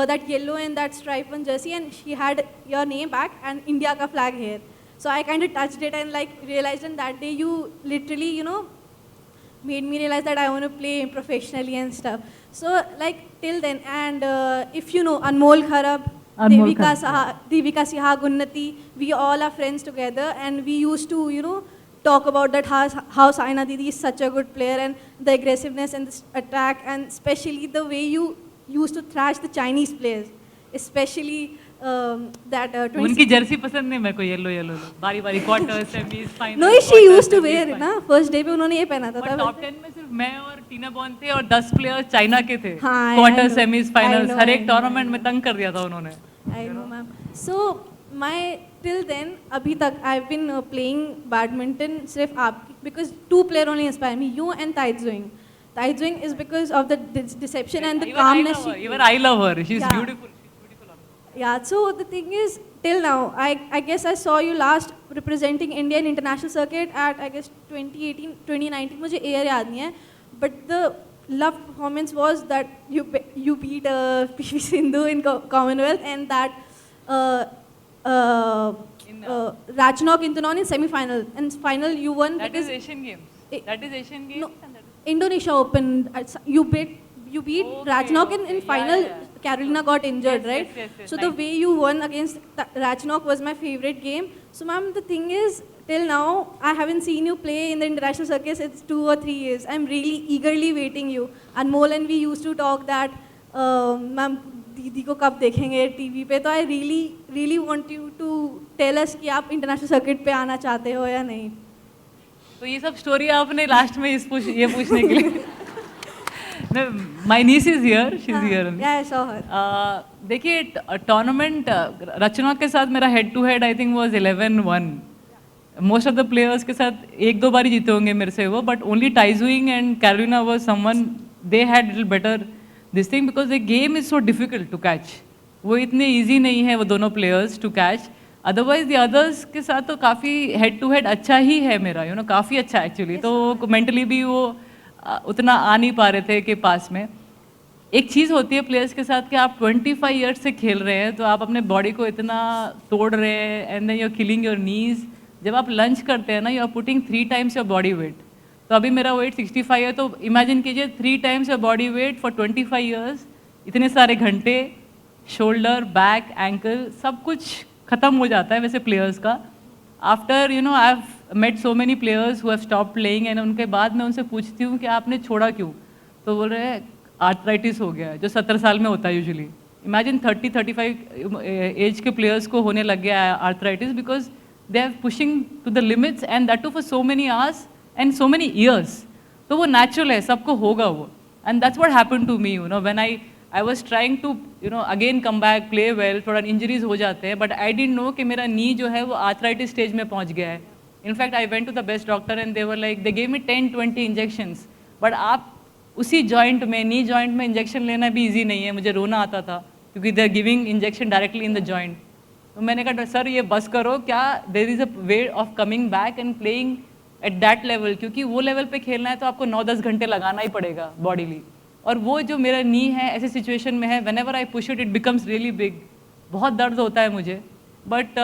that yellow and that stripe one jersey, and she had your name back and India ka flag here. So I kind of touched it and like realized in that day you literally, you know, made me realize that I want to play professionally and stuff. So like till then, and if you know Anmol Kharab, Devika Sihag, Unnati, we all are friends together, and we used to, you know, talk about that how Saina Didi is such a good player, and the aggressiveness and the attack, and especially the way you used to thrash the Chinese players, especially that 20. उनकी जर्सी पसंद नहीं मेरे को, येलो बारी बारी, quarter, semis, final. No, she used to wear it ना, फर्स्ट डे पे उन्होंने ये पहना था. टॉप 10 में सिर्फ मैं और टीना बॉन थे और 10 प्लेयर्स चाइना के थे. हाँ, क्वार्टर, सेमीज, फाइनल्स, हर एक टूर्नामेंट में तंग कर दिया था उन्होंने. I know, ma'am. So my till then अभी तक I've been playing badminton सिर्फ आप, because 2 players only inspire me, you and Tai Tzuing. Tai Tzuing is because of the deception and the calmness. Even I love her. She's Yeah. beautiful. Yeah. So the thing is, till now, I guess I saw you last representing India in international circuit at I guess 2018, 2019. मुझे year याद नहीं है, but the love performance was that you beat PV Sindhu in Commonwealth, and that Ratchnok Intanon in semi-final, and final you won. That because is Asian Games. That is Asian Games. No, Indonesia Open. You beat Okay, Ratchnok in okay. final. Yeah. Carolina got injured, Yes, right? yes, So the way you won against Ratchnok was my favorite game. So ma'am, the thing is, till now I haven't seen you play in the international circuits. It's 2 or 3 years. I'm really eagerly waiting you. Anmol and we used to talk that, ma'am, दीदी को कब देखेंगे टीवी पे. तो I really want you to tell us कि आप इंटरनेशनल सर्किट पे आना चाहते हो या नहीं. तो ये सब स्टोरी आपने लास्ट में ये पूछने के लिए My niece is here. She's here only. Yeah, I saw her. देखिए टूर्नामेंट रचना के साथ मेरा head to head I think was 11-1. Most of the players के साथ एक दो बार ही जीते होंगे मेरे से वो, but only Tai Tzu Ying and Carolina was someone they had little better this thing because the game is so difficult to catch. वो इतने ईजी नहीं है वो दोनों players to catch. Otherwise the others के साथ तो काफ़ी हेड टू हेड अच्छा ही है मेरा, यू नो काफ़ी अच्छा एक्चुअली. तो मेंटली भी वो उतना आ नहीं पा रहे थे कि पास में. एक चीज़ होती है प्लेयर्स के साथ कि आप 25 ईयर्स से खेल रहे हैं, तो आप अपने बॉडी को इतना तोड़ रहे हैं and then you are killing your knees. जब आप लंच करते हैं ना, you are putting 3 times your body weight. तो अभी मेरा वेट 65 है, तो इमेजिन कीजिए 3 times your body wait for 25 years. इतने सारे घंटे, शोल्डर, बैक, एंकल, सब कुछ ख़त्म हो जाता है वैसे प्लेयर्स का. After you know I have met so many players who have stop playing and उनके बाद मैं उनसे पूछती हूँ कि आपने छोड़ा क्यों, तो बोल रहे हैं आर्थराइटिस हो गया है, जो 17 साल में होता है यूजुअली. इमेजिन 30-35 एज के प्लेयर्स को होने लग गया है arthritis because they are pushing to the limits and that too for so many hours and so many years. तो वो नेचुरल है, सबको होगा वो. And that's what happened to me, you know, when I was trying to, you know, again come back, play well, थोड़ा इंजरीज हो जाते हैं, but I didn't know कि मेरा नी जो है वो आर्थराइटिस स्टेज में पहुंच गया है. In fact I went to the best doctor and they were like they gave me 10-20 injections. But आप उसी जॉइंट में, नी जॉइंट में इंजेक्शन लेना भी ईजी नहीं है. मुझे रोना आता था क्योंकि they are giving injection directly in the joint. तो मैंने कहा सर ये बस करो, क्या there is a way of coming back and playing at that level, क्योंकि वो लेवल पे खेलना है तो आपको 9-10 घंटे लगाना ही पड़ेगा बॉडीली. और वो जो मेरा नी है ऐसे सिचुएशन में है, whenever I push it it becomes really big. बहुत दर्द होता है मुझे, but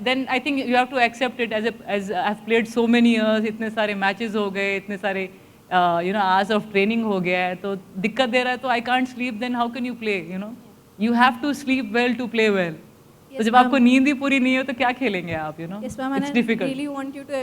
then I think you have to accept it as I have played so many years. इतने सारे मैचेस हो गए, इतने सारे you know hours of training हो गया है, तो दिक्कत दे रहा है तो I can't sleep. Then how can you play, you know, you have to sleep well to play well. तो जब आपको नींद ही पूरी नहीं हो तो क्या खेलेंगे आप, you know. Yes, ma'am, and it's I difficult. really want you to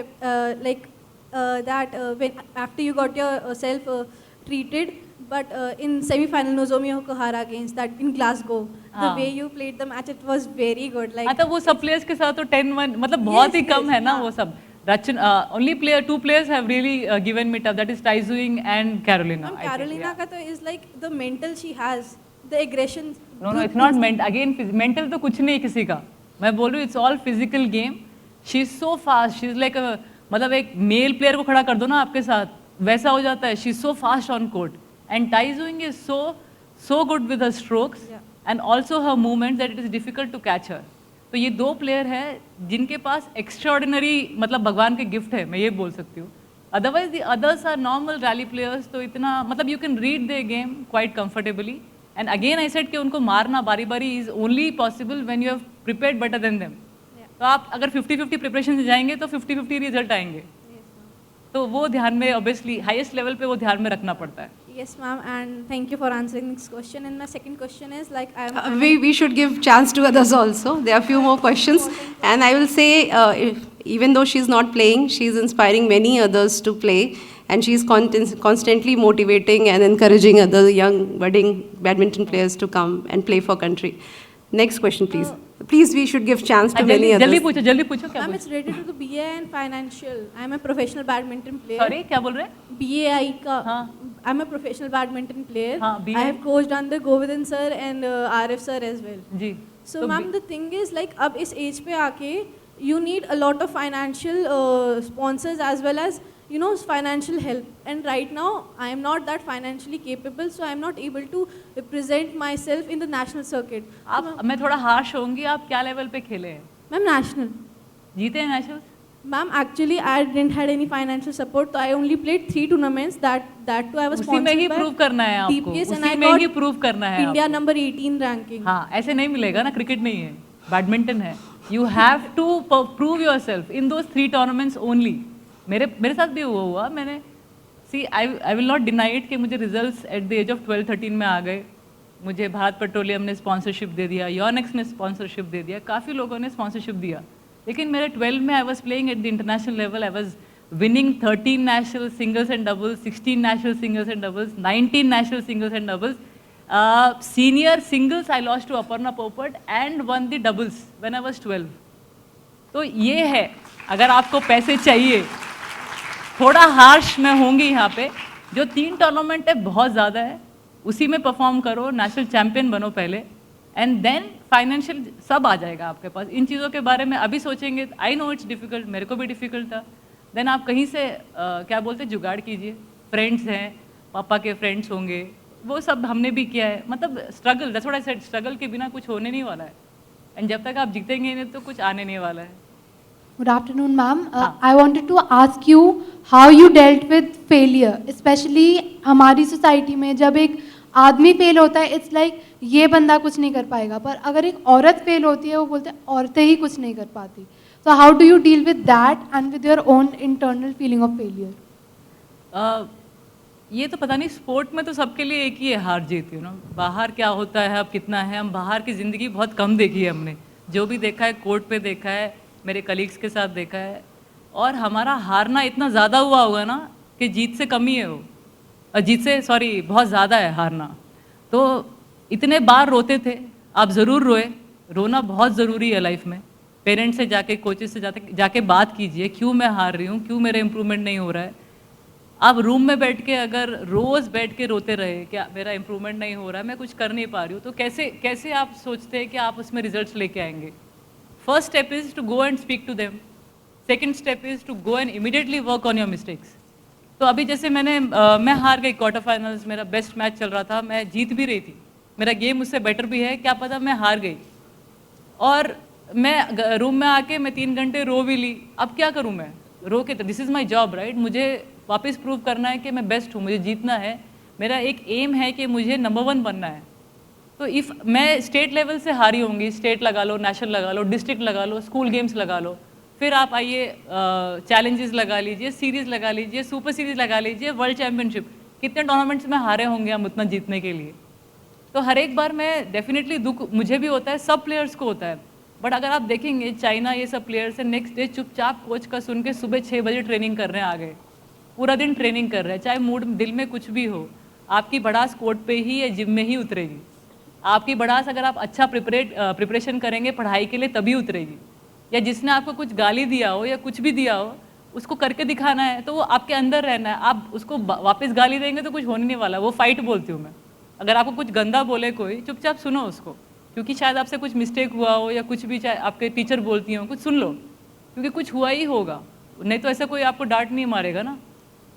that when after you got yourself treated, but in semi-final Nozomi Okuhara against that in Glasgow, the हाँ. way you played the match, it was very good. Like हाँ, तो वो सब प्लेयर्स के साथ तो 10-1 मतलब बहुत ही कम yes, है ना हाँ. वो सब. रचन only player 2 players have really given me tough, that is Taizuing and Carolina. Ma'am, Carolina ka to is like the mental she has, the aggression. No, it's not meant. Again, mental तो कुछ नहीं किसी का. मैं बोल रही हूँ it's all physical game. She is so fast. She is like a मतलब एक मेल प्लेयर को खड़ा कर दो ना आपके साथ, वैसा हो जाता है. She is so fast on court. And Taizuing is so good with her strokes and also her movements that it is difficult to catch her. तो ये 2 प्लेयर हैं जिनके पास एक्स्ट्राऑर्डिनरी मतलब भगवान के गिफ्ट है, मैं ये बोल सकती हूँ. Otherwise the others are normal rally players, तो इतना मतलब you can read the game quite comfortably. And again I said कि उनको मारना बारी बारी is only possible when you have prepared better than them. तो आप अगर 50-50 प्रिपरेशन से जाएंगे तो 50-50 रिजल्ट आएंगे. तो वो ध्यान में ऑब्वियसली हाईएस्ट लेवल पे वो ध्यान में रखना पड़ता है. Yes, ma'am, and thank you for answering this question. And my second question is like We should give chance to others also. There are a few more questions, and I will say, even though she's not playing, she's inspiring many others to play, and she's constantly motivating and encouraging other young budding badminton players to come and play for country. Next question, please. Please, we should give chance to many others. जल्दी पूछो क्या ma'am, बोल. it's related to the BA and financial. I'm a professional badminton player. Sorry क्या बोल रहे हैं. BAI का. हाँ. I'm a professional badminton player. हाँ, BAI. I have coached under Govind sir and RF sir as well. Ji. So ma'am, the thing is like अब इस age पे आके you need a lot of financial sponsors as well as you know financial help. And right now I am not that financially capable, so I am not able to represent myself in the national circuit. आप मैं थोड़ा हार्श होंगी, आप क्या लेवल पे खेले हैं. Ma'am, national. जीते हैं national. Ma'am, actually I didn't had any financial support, so I only played 3 tournaments. That too I was उसी में sponsored ही by प्रूव करना है आपको. DPS and उसी I में ही got प्रूव करना है India आपको. number 18 ranking. हाँ, ऐसे नहीं मिलेगा ना, क्रिकेट नहीं है, बैडमिंटन है. You have to prove yourself in those 3 tournaments only. मेरे साथ भी हुआ. मैंने see I will not deny it कि मुझे results at the age of 12-13 में आ गए. मुझे भारत पेट्रोलियम ने स्पॉन्सरशिप दे दिया, योनेक्स ने स्पॉन्सरशिप दे दिया, काफ़ी लोगों ने स्पॉन्सरशिप दिया. लेकिन मेरे 12 में I was playing at the international level. I was winning 13 national singles and doubles, 16 national singles and doubles, 19 national singles and doubles. Senior singles I lost to Aparna Popat and won the doubles when I was 12. तो ये है, अगर आपको पैसे चाहिए, थोड़ा हार्श मैं होंगी यहाँ पे, जो 3 टूर्नामेंट है बहुत ज़्यादा है, उसी में परफॉर्म करो, नेशनल चैम्पियन बनो पहले, एंड देन फाइनेंशियल सब आ जाएगा आपके पास। इन चीज़ों के बारे में अभी सोचेंगे, आई नो इट्स डिफ़िकल्ट, मेरे को भी डिफ़िकल्ट था। देन आप कहीं से क्या बोलते हैं, जुगाड़ कीजिए। फ्रेंड्स हैं, पापा के फ्रेंड्स होंगे, वो सब हमने भी किया है। मतलब struggle, that's what I said, struggle के बिना कुछ होने नहीं वाला है, एंड जब तक आप जीतेंगे नहीं तो कुछ आने नहीं वाला है। Good afternoon, ma'am. हाँ. I wanted to ask you how you dealt with failure, especially हमारी सोसाइटी में जब एक आदमी फेल होता है, इट्स लाइक ये बंदा कुछ नहीं कर पाएगा, पर अगर एक औरत फेल होती है वो बोलते हैं औरतें ही कुछ नहीं कर पाती। So how do you deal with that and with your own internal feeling of failure? ये तो पता नहीं, स्पोर्ट में तो सबके लिए एक ही है हार जीत, यू नो। बाहर क्या होता है, अब कितना है, हम बाहर की ज़िंदगी बहुत कम देखी है हमने। जो भी देखा है कोर्ट पे देखा है, मेरे कलीग्स के साथ देखा है, और हमारा हारना इतना ज़्यादा हुआ होगा ना कि जीत से कम ही है वो, जीत से सॉरी बहुत ज़्यादा है हारना। तो इतने बार रोते थे, आप ज़रूर रोए, रोना बहुत ज़रूरी है लाइफ में। पेरेंट्स से जाके, कोचेस से जाके बात कीजिए, क्यों मैं हार रही हूँ, क्यों मेरा इम्प्रूवमेंट नहीं हो रहा है। आप रूम में बैठ के अगर रोज़ बैठ के रोते रहे क्या मेरा इम्प्रूवमेंट नहीं हो रहा है, मैं कुछ कर नहीं पा रही हूँ, तो कैसे आप सोचते हैं कि आप उसमें रिजल्ट्स लेके आएंगे। First step is to go and speak to them, second step is to go and immediately work on your mistakes. तो अभी जैसे मैं हार गई क्वार्टर फाइनल्स, मेरा बेस्ट मैच चल रहा था, मैं जीत भी रही थी, मेरा गेम उससे बेटर भी है, क्या पता मैं हार गई, और मैं रूम में आके मैं 3 घंटे रो भी ली। अब क्या करूँ मैं, रो के, तो this is my job right, मुझे वापस प्रूव करना है कि मैं बेस्ट हूँ, मुझे जीतना है, मेरा एक एम है कि मुझे नंबर 1 बनना है। तो इफ़ मैं स्टेट लेवल से हारी होंगी, स्टेट लगा लो, नेशनल लगा लो, डिस्ट्रिक्ट लगा लो, स्कूल गेम्स लगा लो, फिर आप आइए चैलेंजेस लगा लीजिए, सीरीज़ लगा लीजिए, सुपर सीरीज़ लगा लीजिए, वर्ल्ड चैम्पियनशिप, कितने टूर्नामेंट्स में हारे होंगे हम उतना जीतने के लिए। तो हर एक बार मैं डेफिनेटली दुख मुझे भी होता है, सब प्लेयर्स को होता है, बट अगर आप देखेंगे चाइना ये सब प्लेयर्स है, नेक्स्ट डे चुपचाप कोच का सुन के सुबह 6 बजे ट्रेनिंग कर रहे हैं, आ गए पूरा दिन ट्रेनिंग कर रहे हैं, चाहे मूड दिल में कुछ भी हो, आपकी भड़ास कोर्ट पे ही या जिम में ही उतरेगी। आपकी भड़ास अगर आप अच्छा प्रिपरेशन करेंगे पढ़ाई के लिए तभी उतरेगी, या जिसने आपको कुछ गाली दिया हो या कुछ भी दिया हो उसको करके दिखाना है, तो वो आपके अंदर रहना है। आप उसको वापस गाली देंगे तो कुछ होने नहीं वाला, वो फाइट बोलती हूँ मैं। अगर आपको कुछ गंदा बोले कोई, चुपचाप सुनो उसको, क्योंकि शायद आपसे कुछ मिस्टेक हुआ हो या कुछ भी, चाहे आपके टीचर बोलती हो, कुछ सुन लो, क्योंकि कुछ हुआ ही होगा, नहीं तो ऐसा कोई आपको डांट नहीं मारेगा ना।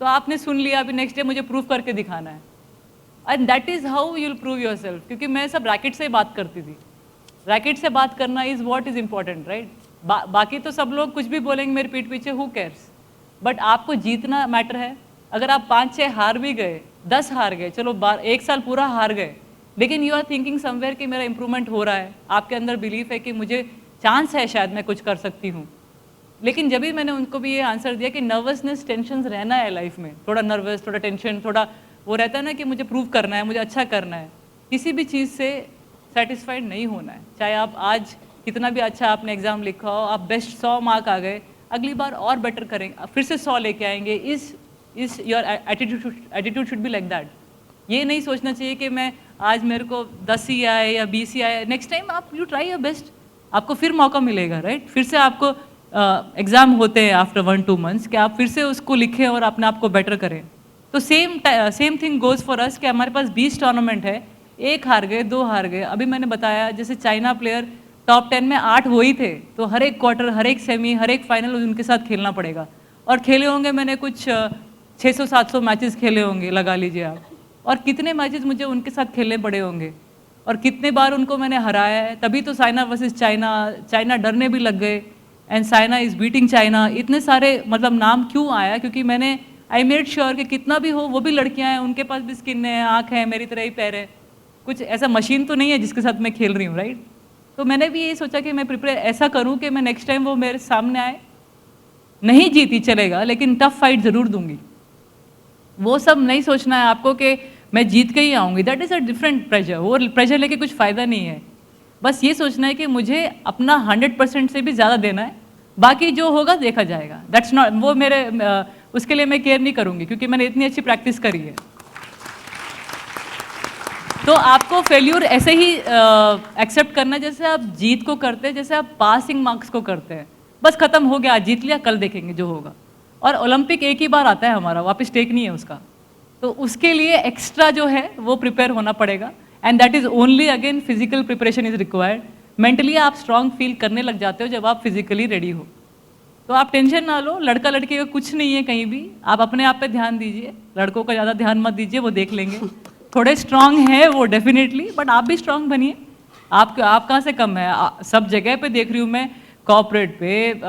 तो आपने सुन लिया, अभी नेक्स्ट डे मुझे प्रूव करके दिखाना है, and that is how you will prove your self. क्योंकि मैं सब रैकेट से ही बात करती थी, रैकेट से बात करना is what is important right. बाकी तो सब लोग कुछ भी बोलेंगे मेरे पीठ पीछे, हु केयर्स, बट आपको जीतना मैटर है। अगर आप 5-6 हार भी गए, 10 हार गए, चलो 1 साल पूरा हार गए, लेकिन यू आर थिंकिंग समवेयर कि मेरा इंप्रूवमेंट हो रहा है, आपके अंदर बिलीफ है कि मुझे चांस है, शायद मैं कुछ कर सकती हूँ। लेकिन जब भी मैंने उनको भी ये आंसर दिया कि नर्वसनेस, टेंशन रहना है लाइफ में, थोड़ा नर्वस, थोड़ा टेंशन, थोड़ा वो रहता है ना कि मुझे प्रूव करना है, मुझे अच्छा करना है, किसी भी चीज़ से सेटिस्फाइड नहीं होना है। चाहे आप आज कितना भी अच्छा आपने एग्ज़ाम लिखा हो, आप बेस्ट 100 मार्क आ गए, अगली बार और बेटर करेंगे, फिर से 100 लेके आएंगे। इस your attitude should be like that. ये नहीं सोचना चाहिए कि मैं आज मेरे को 10 ही आए या 20 ही आए, नेक्स्ट टाइम आप यू ट्राई योर बेस्ट, आपको फिर मौका मिलेगा राइट। फिर से आपको एग्ज़ाम होते हैं आफ्टर 1-2 मंथ्स कि आप फिर से उसको लिखें और अपने आप को बेटर करें। तो same thing goes for us कि हमारे पास 20 टूर्नामेंट है, 1 हार गए, 2 हार गए। अभी मैंने बताया जैसे चाइना प्लेयर टॉप 10 में 8 वो ही थे, तो हर एक क्वार्टर, हर एक सेमी, हर एक फाइनल उनके साथ खेलना पड़ेगा। और खेले होंगे मैंने कुछ 600-700 मैचेस खेले होंगे लगा लीजिए आप, और कितने मैचेस मुझे उनके साथ खेलने पड़े होंगे, और कितने बार उनको मैंने हराया है। तभी तो साइना वर्सेस चाइना डरने भी लग गए, and Saina is beating China. इतने सारे मतलब नाम क्यों आया, क्योंकि मैंने आई मेड श्योर कि कितना भी हो वो भी लड़कियां हैं, उनके पास भी स्किन है, आँख है, मेरी तरह ही पैर है, कुछ ऐसा मशीन तो नहीं है जिसके साथ मैं खेल रही हूँ राइट। तो मैंने भी ये सोचा कि मैं प्रिपेयर ऐसा करूँ कि मैं नेक्स्ट टाइम वो मेरे सामने आए, नहीं जीती चलेगा लेकिन टफ फाइट ज़रूर दूंगी। वो सब नहीं सोचना है आपको कि मैं जीत के ही आऊँगी, that is a different pressure. वो प्रेशर लेके कुछ फ़ायदा नहीं है। बस ये सोचना है कि मुझे अपना 100% से भी ज़्यादा देना है, बाकी जो होगा देखा जाएगा। दैट्स नॉट वो मेरे उसके लिए मैं केयर नहीं करूँगी, क्योंकि मैंने इतनी अच्छी प्रैक्टिस करी है। तो आपको फेल्यूर ऐसे ही एक्सेप्ट करना जैसे आप जीत को करते हैं, जैसे आप पासिंग मार्क्स को करते हैं। बस खत्म हो गया, आज जीत लिया, कल देखेंगे जो होगा। और ओलंपिक एक ही बार आता है हमारा, वापस टेक नहीं है उसका। तो उसके लिए एक्स्ट्रा जो है वो प्रिपेयर होना पड़ेगा, and that is only again physical preparation is required. Mentally आप स्ट्रांग फील करने लग जाते हो जब आप फिजिकली रेडी हो. तो आप टेंशन ना लो, लड़का लड़की का कुछ नहीं है कहीं भी. आप अपने आप पे ध्यान दीजिए, लड़कों का ज़्यादा ध्यान मत दीजिए, वो देख लेंगे. थोड़े स्ट्रांग है वो डेफिनेटली, बट आप भी स्ट्रांग बनिए. आप कहाँ से कम है? सब जगह पे देख रही हूँ मैं, कॉर्पोरेट पे,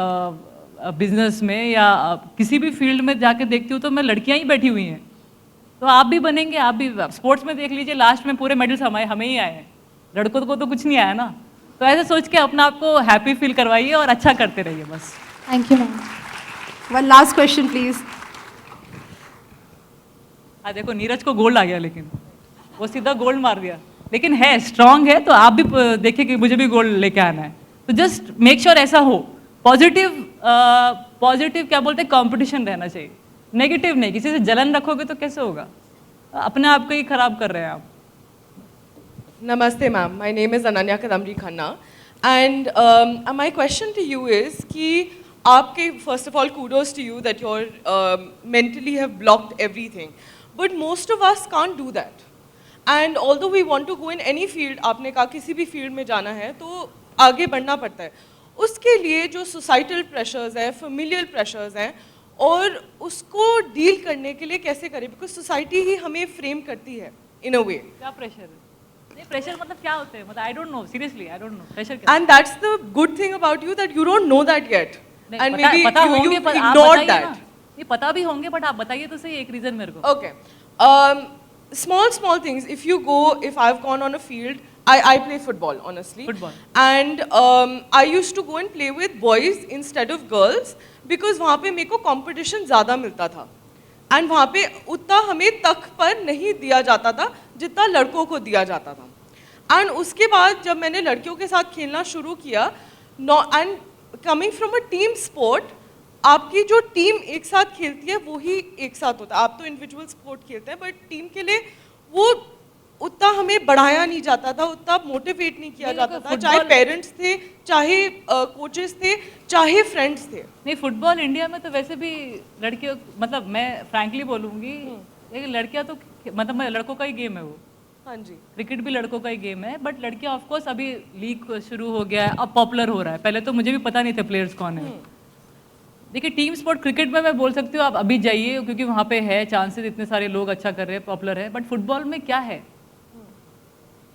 बिजनेस में या किसी भी फील्ड में जाके देखती हूँ तो मैं लड़कियाँ ही बैठी हुई हैं. तो आप भी बनेंगे, आप भी. स्पोर्ट्स में देख लीजिए, लास्ट में पूरे मेडल्स हमें ही आए हैं, लड़कों को तो कुछ नहीं आया ना. तो ऐसे सोच के अपना आपको हैप्पी फील करवाइए और अच्छा करते रहिए बस. Thank you ma'am. One last question, please. देखो नीरज को गोल्ड आ गया, लेकिन वो सीधा गोल्ड मार दिया. लेकिन है, स्ट्रांग है, तो आप भी देखिए कि मुझे भी गोल्ड लेके आना है. तो जस्ट मेक श्योर ऐसा हो. पॉजिटिव क्या बोलते हैं, कंपटीशन रहना चाहिए, नेगेटिव नहीं. किसी से जलन रखोगे तो कैसे होगा? अपने आप को ही खराब कर रहे हैं आप. Namaste ma'am, my name is Ananya Kadamri Khanna and my question to you is कि आपके first of all kudos to you that you're mentally have blocked everything, but most of us can't do that. And although we want to go in any field, आपने कहा किसी भी field में जाना है तो आगे बढ़ना पड़ता है. उसके लिए जो societal pressures है, familial pressures हैं, और उसको deal करने के लिए कैसे करें? Because society ही हमें frame करती है in a way. क्या प्रेशर है? नहीं, प्रेशर मतलब क्या होते हैं? मतलब आई don't no, seriously I don't no pressure क्या. And that's the good thing about you that you don't know that yet. नहीं, And पता, maybe पता you होंगे, पर आप ignored बताइए that. ना. ये पता भी होंगे, बट आप बताइए तो सही एक रीजन मेरे को. Okay. Small things. If I've gone on a field, I play football, honestly. Football. And I used to go and play with boys instead of girls because वहाँ पे मेरे को competition ज़्यादा मिलता था. And वहाँ पे उतना हमें तक पर नहीं दिया जाता था जितना लड़कों को दिया जाता था. And उसके बाद जब मैंने लड़कियों के साथ खेलना शुरू किया, and coming from a team sport, आपकी जो टीम एक साथ खेलती है वो ही एक साथ होता है. आप तो इंडिविजुअल स्पोर्ट खेलते हैं, बट टीम के लिए वो उतना हमें बढ़ाया नहीं जाता था, उतना मोटिवेट नहीं किया जाता था. चाहे पेरेंट्स थे, चाहे कोचेस थे, चाहे फ्रेंड्स थे. नहीं, फुटबॉल इंडिया में तो वैसे भी लड़कियों, मतलब मैं फ्रैंकली बोलूँगी, लेकिन लड़कियाँ तो मतलब लड़कों का ही गेम है वो. हाँ जी. क्रिकेट भी लड़कों का ही गेम है, बट लड़कियाँ ऑफ कोर्स अभी लीग शुरू हो गया है, अब पॉपुलर हो रहा है. पहले तो मुझे भी पता नहीं थे प्लेयर्स कौन है. देखिए टीम स्पोर्ट क्रिकेट में मैं बोल सकती हूँ आप अभी जाइए, क्योंकि वहाँ पे है चांसेस, इतने सारे लोग अच्छा कर रहे हैं, पॉपुलर है. बट फुटबॉल में क्या है,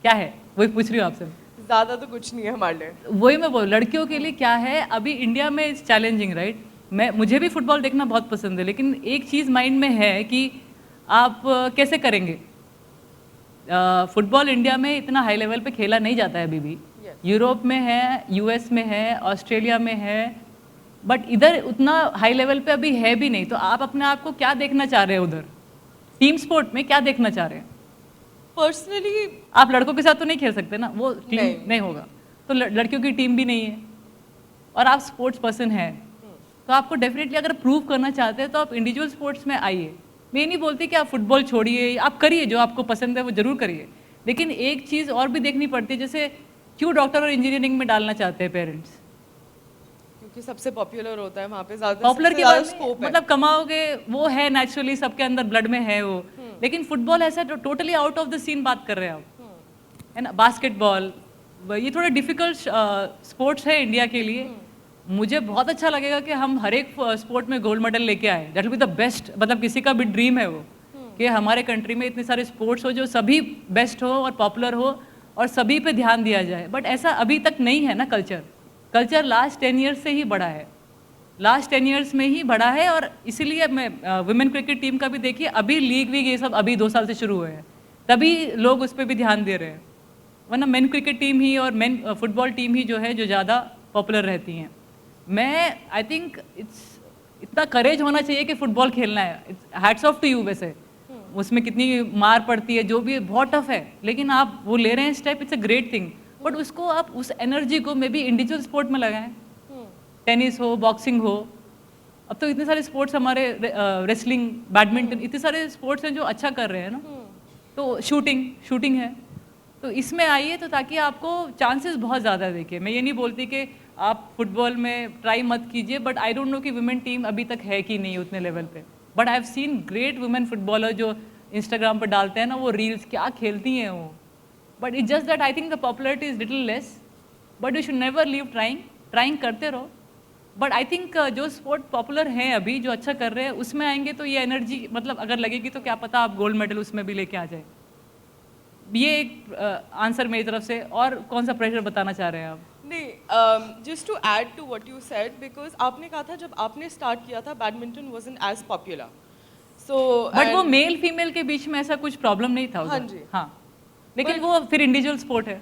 क्या है, वही पूछ रही हूँ आपसे. ज़्यादा तो कुछ नहीं है हमारे लिए. वही मैं बोल, लड़कियों के लिए क्या है अभी इंडिया में, इट्स चैलेंजिंग राइट. मुझे भी फुटबॉल देखना बहुत पसंद है, लेकिन एक चीज़ माइंड में है कि आप कैसे करेंगे. फुटबॉल इंडिया में इतना हाई लेवल पे खेला नहीं जाता है अभी भी. यूरोप में है, यूएस में है, ऑस्ट्रेलिया में है, बट इधर उतना हाई लेवल पे अभी है भी नहीं. तो आप अपने आप को क्या देखना चाह रहे हैं उधर, टीम स्पोर्ट में क्या देखना चाह रहे हैं? पर्सनली आप लड़कों के साथ तो नहीं खेल सकते ना, वो टीम नहीं होगा. तो लड़कियों की टीम भी नहीं है, और आप स्पोर्ट्स पर्सन हैं, तो आपको डेफिनेटली अगर प्रूव करना चाहते हैं तो आप इंडिविजुअल स्पोर्ट्स में आइए. मैं ये नहीं बोलती कि आप फुटबॉल छोड़िए, आप करिए जो आपको पसंद है वो जरूर करिए. लेकिन एक चीज़ और भी देखनी पड़ती है, जैसे क्यों डॉक्टर और इंजीनियरिंग में डालना चाहते हैं पेरेंट्स? क्योंकि सबसे पॉपुलर होता है वहाँ पे, ज़्यादा पॉपुलर की ज़्यादा बात स्कोप है. मतलब कमाओगे वो है, नेचुरली सबके अंदर ब्लड में है वो. लेकिन फुटबॉल ऐसा totally out of the scene बात कर रहे हैं आप, है ना. बास्केटबॉल, ये थोड़ा डिफिकल्ट स्पोर्ट्स है इंडिया के लिए. मुझे बहुत अच्छा लगेगा कि हम हर एक स्पोर्ट में गोल्ड मेडल लेके आए. That will be the best. मतलब किसी का भी ड्रीम है वो कि हमारे कंट्री में इतने सारे स्पोर्ट्स हो जो सभी बेस्ट हो और पॉपुलर हो और सभी पे ध्यान दिया जाए. बट ऐसा अभी तक नहीं है ना. कल्चर लास्ट 10 ईयर्स से ही बढ़ा है, लास्ट 10 ईयर्स में ही बढ़ा है. और इसीलिए मैं वुमेन क्रिकेट टीम का भी देखिए, अभी लीग वीग ये सब अभी 2 साल से शुरू हुए हैं, तभी लोग उस पर भी ध्यान दे रहे हैं. वरना मेन क्रिकेट टीम ही और मेन फुटबॉल टीम ही जो है जो ज़्यादा पॉपुलर रहती हैं. मैं आई थिंक इतना करेज होना चाहिए कि फुटबॉल खेलना है. Hats off to you. वैसे उसमें कितनी मार पड़ती है, जो भी है, बहुत टफ है, लेकिन आप वो ले रहे हैं step, it's a great thing. But उसको आप उस एनर्जी को मे बी इंडिविजुअल स्पोर्ट में लगाएं. टेनिस हो, बॉक्सिंग हो, अब तो इतने सारे स्पोर्ट्स हमारे, रेसलिंग, बैडमिंटन, इतने सारे स्पोर्ट्स हैं जो अच्छा कर रहे हैं ना. तो शूटिंग है, तो इसमें आइए, तो ताकि आपको चांसेस बहुत ज़्यादा. देखिए मैं ये नहीं बोलती कि आप फुटबॉल में ट्राई मत कीजिए, बट आई डोंट नो कि वुमेन टीम अभी तक है कि नहीं उतने लेवल पे. But I have seen great women footballer जो इंस्टाग्राम पर डालते हैं ना वो रील्स, क्या खेलती हैं वो. But it's just that I think the popularity is little less, but you should never leave trying करते रहो. बट आई थिंक जो स्पोर्ट पॉपुलर हैं अभी, जो अच्छा कर रहे हैं, उसमें आएंगे तो ये एनर्जी मतलब अगर लगेगी तो क्या पता आप गोल्ड मेडल उसमें भी लेके आ जाए. ये एक आंसर मेरी तरफ से. और कौन सा प्रेशर बताना चाह रहे हैं आप? नहीं, just to add to what you said, because आपने कहा था जब आपने स्टार्ट किया था badminton wasn't as popular. So but वो मेल फीमेल के बीच में ऐसा कुछ प्रॉब्लम नहीं था उधर. हाँ जी. हाँ, लेकिन वो फिर इंडिविजुअल स्पोर्ट है.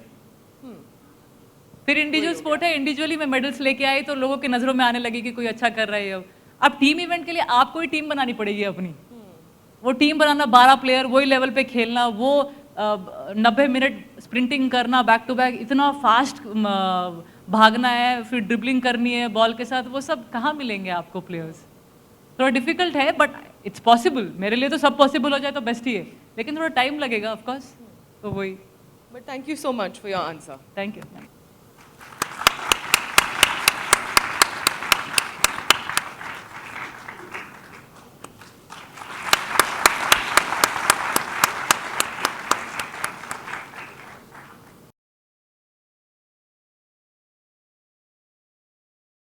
फिर इंडिविजुअल स्पोर्ट है, इंडिविजुअली में मेडल्स लेके आए तो लोगों की नज़रों में आने लगी कि कोई अच्छा कर रहा है. अब टीम इवेंट के लिए आपको ही टीम बनानी पड़ेगी अपनी. वो टीम बनाना, 12 प्लेयर वही लेवल पे खेलना, वो 90 मिनट स्प्रिंटिंग करना बैक टू बैक, इतना फास्ट भागना है, फिर ड्रिबलिंग करनी है बॉल के साथ, वो सब कहाँ मिलेंगे आपको प्लेयर्स. थोड़ा डिफिकल्ट है बट इट्स पॉसिबल. मेरे लिए तो सब पॉसिबल हो जाए तो बेस्ट ही है, लेकिन थोड़ा टाइम लगेगा ऑफकोर्स. तो वही. But thank you so much for your answer. Thank you.